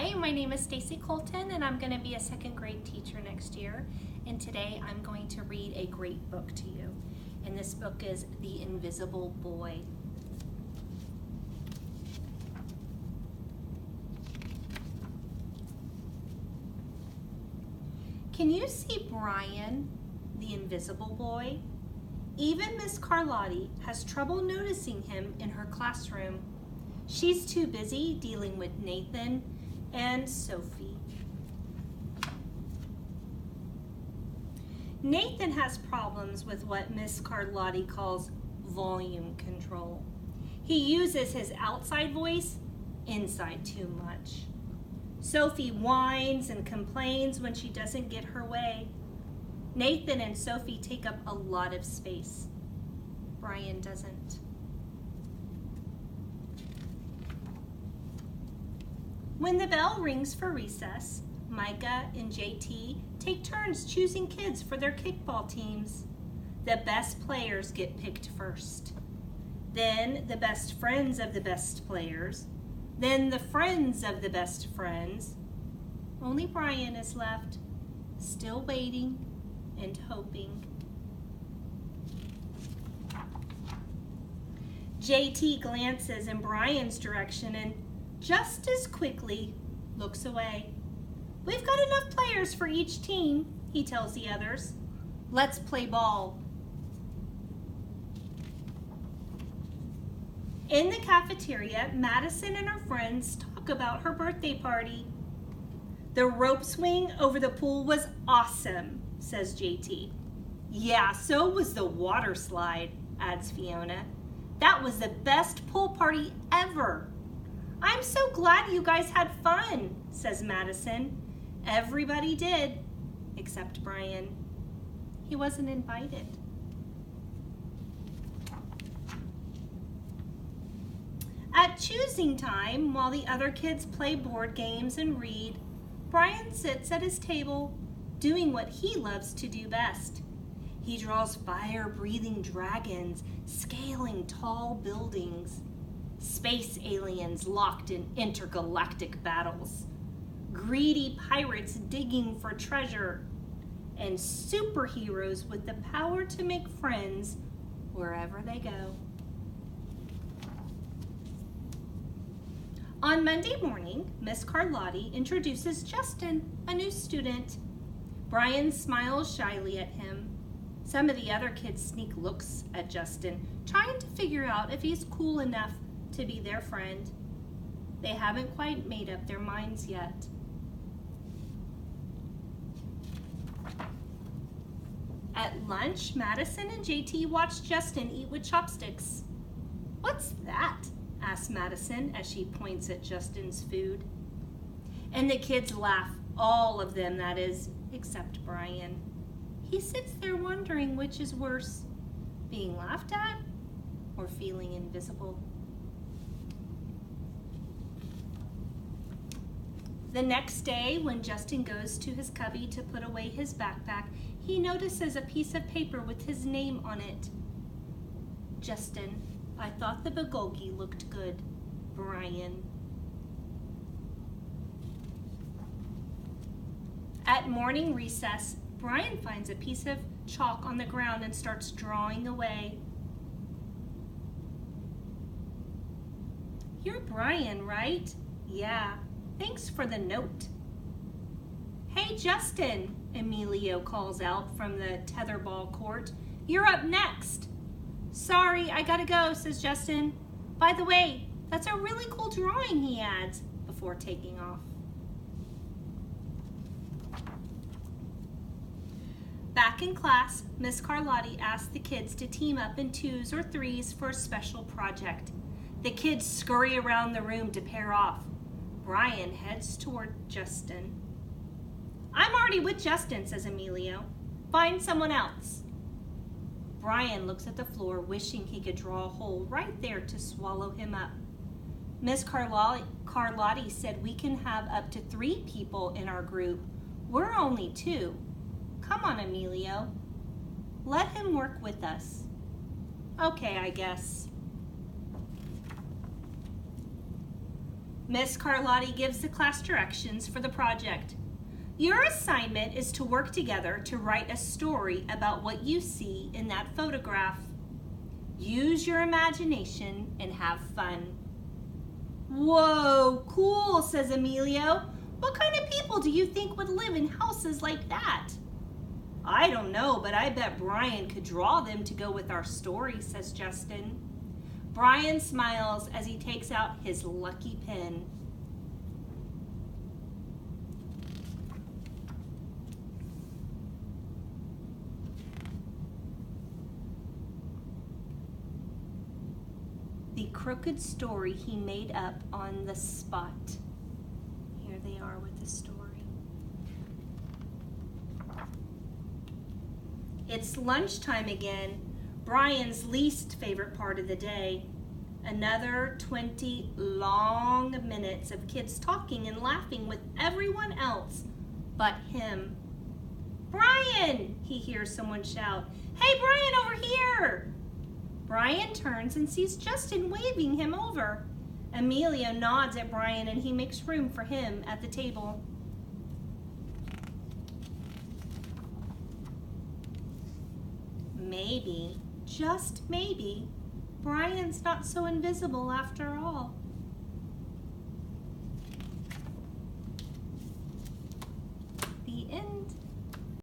Hi, my name is Stacy Colton and I'm going to be a second grade teacher next year. And today I'm going to read a great book to you. And this book is The Invisible Boy. Can you see Brian, the invisible boy? Even Miss Carlotti has trouble noticing him in her classroom. She's too busy dealing with Nathan and Sophie. Nathan has problems with what Miss Carlotti calls volume control. He uses his outside voice inside too much. Sophie whines and complains when she doesn't get her way. Nathan and Sophie take up a lot of space. Brian doesn't. When the bell rings for recess, Micah and JT take turns choosing kids for their kickball teams. The best players get picked first. Then the best friends of the best players. Then the friends of the best friends. Only Brian is left, still waiting and hoping. JT glances in Brian's direction and just as quickly looks away. We've got enough players for each team, he tells the others. Let's play ball. In the cafeteria, Madison and her friends talk about her birthday party. The rope swing over the pool was awesome, says JT. Yeah, so was the water slide, adds Fiona. That was the best pool party ever. I'm so glad you guys had fun, says Madison. Everybody did, except Brian. He wasn't invited. At choosing time, while the other kids play board games and read, Brian sits at his table, doing what he loves to do best. He draws fire-breathing dragons, scaling tall buildings. Space aliens locked in intergalactic battles, greedy pirates digging for treasure, and superheroes with the power to make friends wherever they go. On Monday morning, Miss Carlotti introduces Justin, a new student. Brian smiles shyly at him. Some of the other kids sneak looks at Justin, trying to figure out if he's cool enough to be their friend. They haven't quite made up their minds yet. At lunch, Madison and JT watch Justin eat with chopsticks. What's that? Asks Madison as she points at Justin's food. And the kids laugh, all of them that is, except Brian. He sits there wondering which is worse, being laughed at or feeling invisible. The next day, when Justin goes to his cubby to put away his backpack, he notices a piece of paper with his name on it. Justin, I thought the bulgogi looked good. Brian. At morning recess, Brian finds a piece of chalk on the ground and starts drawing away. You're Brian, right? Yeah. Thanks for the note. Hey, Justin, Emilio calls out from the tetherball court. You're up next. Sorry, I gotta go, says Justin. By the way, that's a really cool drawing, he adds before taking off. Back in class, Miss Carlotti asked the kids to team up in 2s or 3s for a special project. The kids scurry around the room to pair off. Brian heads toward Justin. I'm already with Justin, says Emilio. Find someone else. Brian looks at the floor, wishing he could draw a hole right there to swallow him up. Miss Carlotti said we can have up to 3 people in our group. We're only 2. Come on, Emilio. Let him work with us. Okay, I guess. Miss Carlotti gives the class directions for the project. Your assignment is to work together to write a story about what you see in that photograph. Use your imagination and have fun. Whoa, cool, says Emilio. What kind of people do you think would live in houses like that? I don't know, but I bet Brian could draw them to go with our story, says Justin. Brian smiles as he takes out his lucky pen. The crooked story he made up on the spot. Here they are with the story. It's lunchtime again, Brian's least favorite part of the day. Another 20 long minutes of kids talking and laughing with everyone else but him. Brian, he hears someone shout. Hey, Brian, over here! Brian turns and sees Justin waving him over. Emilio nods at Brian and he makes room for him at the table. Maybe, just maybe, Brian's not so invisible after all. The end.